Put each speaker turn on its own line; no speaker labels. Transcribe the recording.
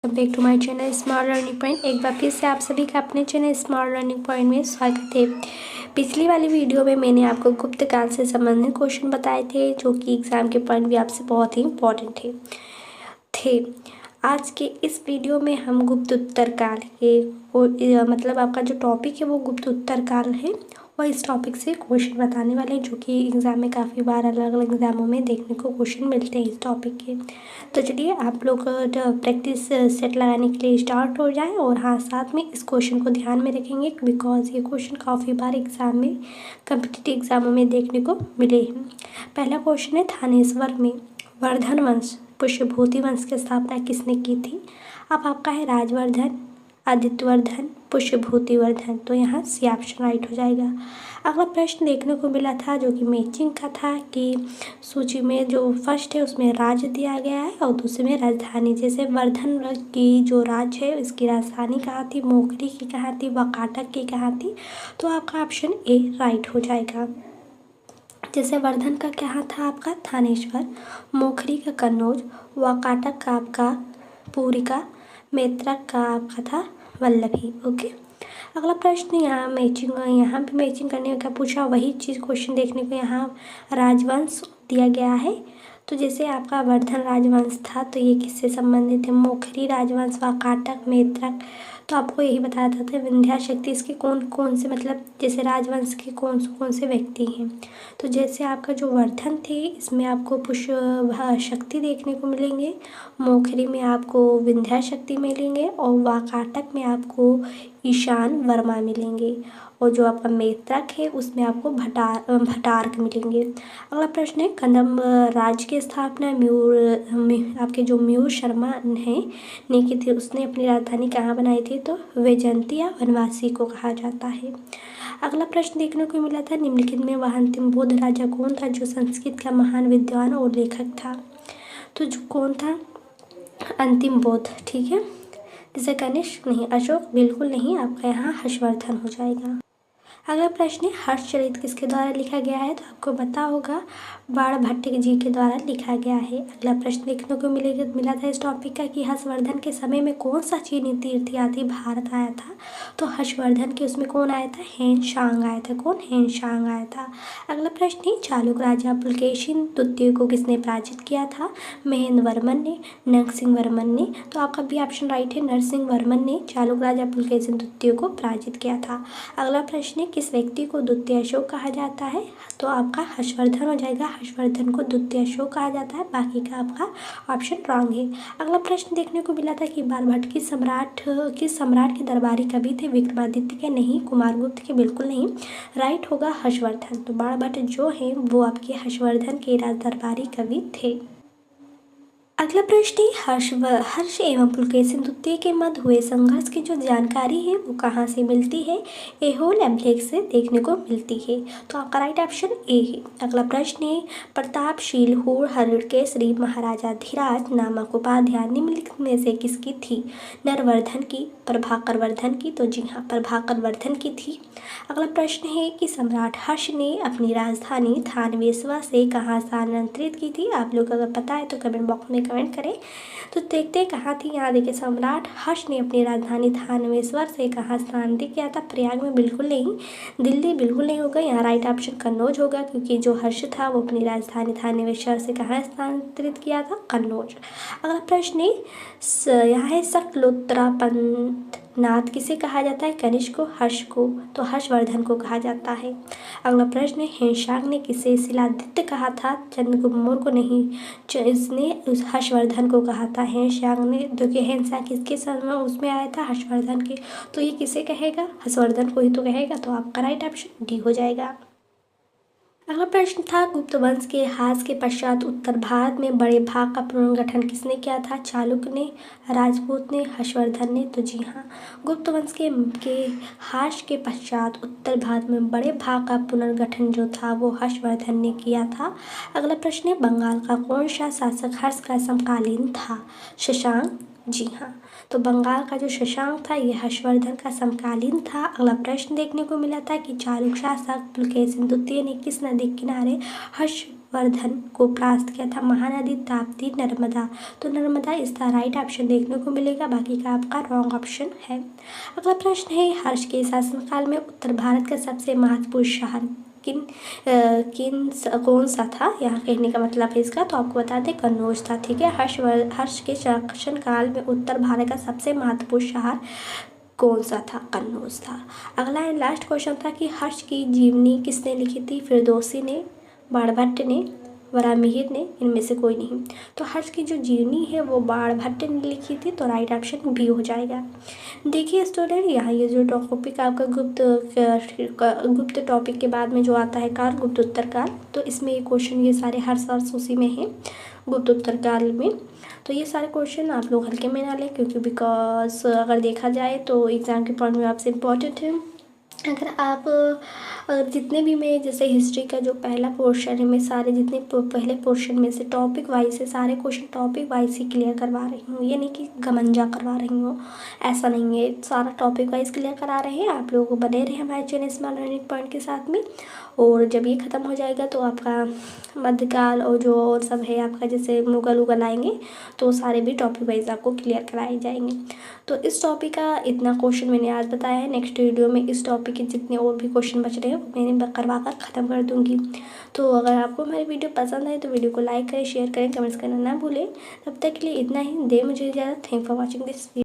Back to my channel smart learning point. एक बार फिर से आप सभी का अपने चैनल स्मार्ट लर्निंग पॉइंट में स्वागत है। पिछली वाली वीडियो में मैंने आपको गुप्त काल से संबंधित क्वेश्चन बताए थे जो कि एग्जाम के पॉइंट भी आपसे बहुत ही इम्पोर्टेंट थे। आज के इस वीडियो में हम गुप्त उत्तर काल के मतलब आपका जो टॉपिक है वो गुप्त उत्तर काल है और इस टॉपिक से क्वेश्चन बताने वाले हैं जो कि एग्ज़ाम में काफ़ी बार अलग अलग एग्ज़ामों में देखने को क्वेश्चन मिलते हैं इस टॉपिक के। तो चलिए आप लोग प्रैक्टिस सेट लगाने के लिए स्टार्ट हो जाएं और हाँ साथ में इस क्वेश्चन को ध्यान में रखेंगे बिकॉज ये क्वेश्चन काफ़ी बार एग्ज़ाम में कम्पिटिटिव एग्ज़ामों में देखने को मिले हैं। पहला क्वेश्चन है, थानेश्वर में वर्धन वंश पुष्यभूति वंश की स्थापना किसने की थी? अब आपका है राजवर्धन, आदित्यवर्धन, पुष्यभूतिवर्धन। तो यहाँ सी ऑप्शन राइट हो जाएगा। अगला प्रश्न देखने को मिला था जो कि मैचिंग का था कि सूची में जो फर्स्ट है उसमें राज्य दिया गया है और दूसरे में राजधानी। जैसे वर्धन की जो राज्य है इसकी राजधानी कहाँ थी, मोखरी की कहाँ थी, वाकाटक की कहाँ थी। तो आपका ऑप्शन ए राइट हो जाएगा। जैसे वर्धन का क्या था आपका थानेश्वर, मोखरी का कन्नौज, वाकाटक का आपका पूरिका, मैत्रक का आपका था वल्लभी। ओके। अगला प्रश्न यहाँ भी मैचिंग करने का पूछा, वही चीज़ क्वेश्चन देखने को यहाँ राजवंश दिया गया है। तो जैसे आपका वर्धन राजवंश था तो ये किससे संबंधित है, मोखरी राजवंश, वाकाटक, मैत्रक। तो आपको यही बताया था विंध्या शक्ति इसके कौन कौन से मतलब जैसे राजवंश के कौन से व्यक्ति हैं। तो जैसे आपका जो वर्धन थे इसमें आपको पुष्य शक्ति देखने को मिलेंगे, मोखरी में आपको विंध्या शक्ति मिलेंगे और वाकाटक में आपको ईशान वर्मा मिलेंगे और जो आपका मैत्रक है उसमें आपको भटारक मिलेंगे। अगला प्रश्न है, कदम्ब राज की स्थापना आपके जो मयूर शर्मा हैं ने की थी, उसने अपनी राजधानी कहाँ बनाई थी? तो वैजयंती या वनवासी को कहा जाता है। अगला प्रश्न देखने को मिला था, निम्नलिखित में वह अंतिम बौद्ध राजा कौन था जो संस्कृत का महान विद्वान और लेखक था? तो जो कौन था अंतिम बौद्ध, ठीक है। जैसे कनिष्क नहीं, अशोक बिल्कुल नहीं, आपका यहाँ हर्षवर्धन हो जाएगा। अगला प्रश्न है, हर्षचरित किसके द्वारा लिखा गया है? तो आपको पता होगा बाणभट्ट जी के द्वारा लिखा गया है। अगला प्रश्न देखने को मिला था इस टॉपिक का कि हर्षवर्धन के समय में कौन सा चीनी तीर्थयात्री भारत आया था? तो हर्षवर्धन के उसमें कौन आया था? हेनशांग आया था। कौन? हेनशांग आया था। अगला प्रश्न है, चालुक्य राजा पुलकेशिन द्वितीय को किसने पराजित किया था? महेंद्र वर्मन ने, नरसिंह वर्मन ने। तो आपका भी ऑप्शन राइट है, नरसिंह वर्मन ने चालुक्य राजा पुलकेशिन द्वितीय को पराजित किया था। अगला प्रश्न है, किस व्यक्ति को द्वितीय अशोक कहा जाता है? तो आपका हर्षवर्धन हो जाएगा, हर्षवर्धन को द्वितीय अशोक कहा जाता है, बाकी का आपका ऑप्शन रॉन्ग है। अगला प्रश्न देखने को मिला था कि बाणभट्ट किस सम्राट के दरबारी कवि थे? विक्रमादित्य के नहीं, कुमारगुप्त के बिल्कुल नहीं, राइट होगा हर्षवर्धन। तो बाणभट्ट जो है वो आपके हर्षवर्धन के राज दरबारी कवि थे। अगला प्रश्न है, हर्ष एवं पुलकेशिन द्वितीय के मध्य हुए संघर्ष की जो जानकारी है वो कहाँ से मिलती है? ऐहोल अभिलेख से देखने को मिलती है। तो आपका राइट ऑप्शन ए है। अगला प्रश्न है, प्रतापशील होड़ हरिणकेसरी महाराजाधिराज नामक उपाध्याय निम्नलिखित में से किसकी थी? नरवर्धन की, प्रभाकर वर्धन की। तो जी हाँ, प्रभाकर वर्धन की थी। अगला प्रश्न है कि सम्राट हर्ष ने अपनी राजधानी थानवेश्वर से कहाँ स्थानांतरित की थी? आप लोग अगर पता है तो कमेंट बॉक्स में कमेंट करें। तो देखते हैं कहाँ थी। यहाँ देखिए, सम्राट हर्ष ने अपनी राजधानी थानेश्वर से कहाँ स्थानांतरित किया था? प्रयाग में बिल्कुल नहीं, दिल्ली बिल्कुल नहीं होगा, यहाँ राइट ऑप्शन कन्नौज होगा क्योंकि जो हर्ष था वो अपनी राजधानी थानेश्वर से कहाँ स्थानांतरित किया था? कन्नौज। अगला प्रश्न यहाँ है, सकलोत्तरापंथ नाथ किसे कहा जाता है? कनिष्क को, हर्ष को। तो हर्षवर्धन को कहा जाता है। अगला प्रश्न है, हेनशांग ने किसे शिलादित्य कहा था? चंद्रगुप्त मौर्य को नहीं, इसने हर्षवर्धन को कहा था। हेनशांग ने, देखिए हेनशांग किसके समय उसमें आया था? हर्षवर्धन के। तो ये किसे कहेगा? हर्षवर्धन को ही तो कहेगा। तो आपका राइट ऑप्शन डी हो जाएगा। अगला प्रश्न था, गुप्त वंश के ह्रास के पश्चात उत्तर भारत में बड़े भाग का पुनर्गठन किसने किया था? चालुक्य ने, राजपूत ने, हर्षवर्धन ने। तो जी हाँ, गुप्त वंश के ह्रास के पश्चात उत्तर भारत में बड़े भाग का पुनर्गठन जो था वो हर्षवर्धन ने किया था। अगला प्रश्न है, बंगाल का कौन सा शासक हर्ष का समकालीन था? शशांक। जी हाँ, तो बंगाल का जो शशांक था ये हर्षवर्धन का समकालीन था। अगला प्रश्न देखने को मिला था कि चालुक्य शासक पुलकेशिन द्वितीय ने किस नदी के किनारे हर्षवर्धन को परास्त किया था? महानदी, ताप्ती, नर्मदा। तो नर्मदा इसका राइट ऑप्शन देखने को मिलेगा, बाकी का आपका रॉन्ग ऑप्शन है। अगला प्रश्न है, हर्ष के शासनकाल में उत्तर भारत का सबसे महत्वपूर्ण शहर कौन सा था? यहाँ कहने का मतलब है इसका, तो आपको बता दें कन्नौज था। ठीक है, हर्ष के शासनकाल में उत्तर भारत का सबसे महत्वपूर्ण शहर कौन सा था? कन्नौज था। अगला एंड लास्ट क्वेश्चन था कि हर्ष की जीवनी किसने लिखी थी? फिरदौसी ने, बाणभट्ट ने, वराहमिहिर ने, इनमें से कोई नहीं। तो हर्ष की जो जीवनी है वो बाणभट्ट ने लिखी थी, तो राइट ऑप्शन बी हो जाएगा। देखिए स्टूडेंट, यहाँ ये जो टॉपिक आपका गुप्त टॉपिक के बाद में जो आता है काल, गुप्त उत्तर काल, तो इसमें ये क्वेश्चन ये सारे हर्ष उसी में हैं गुप्त उत्तर काल में। तो ये सारे क्वेश्चन आप लोग हल्के में ना लें, क्योंकि बिकॉज अगर देखा जाए तो एग्ज़ाम के पॉइंट में आपसे इम्पॉर्टेंट है। अगर आप जितने भी मैं जैसे हिस्ट्री का जो पहला पोर्शन है, मैं सारे जितने पहले पोर्शन में से टॉपिक वाइज से सारे क्वेश्चन टॉपिक वाइज ही क्लियर करवा रही हूँ। ये नहीं कि घमंजा करवा रही हूँ, ऐसा नहीं है, सारा टॉपिक वाइज क्लियर करा रहे हैं। आप लोग बने रहे हमारे चैनल स्मार्ट लर्निंग पॉइंट के साथ में। और जब ये ख़त्म हो जाएगा तो आपका मध्यकाल और जो और सब है आपका, जैसे मुगल उगल आएंगे, तो सारे भी टॉपिक वाइज आपको क्लियर कराए जाएंगे। तो इस टॉपिक का इतना क्वेश्चन मैंने आज बताया है। नेक्स्ट वीडियो में इस टॉपिक के जितने और भी क्वेश्चन बच रहे हैं वो मैंने करवा कर ख़त्म कर दूँगी। तो अगर आपको हमारी वीडियो पसंद आए तो वीडियो को लाइक करें, शेयर करें, कमेंट्स करना ना भूलें। तब तक के लिए इतना ही, दे मुझे इजाज़त। Thank for watching this video.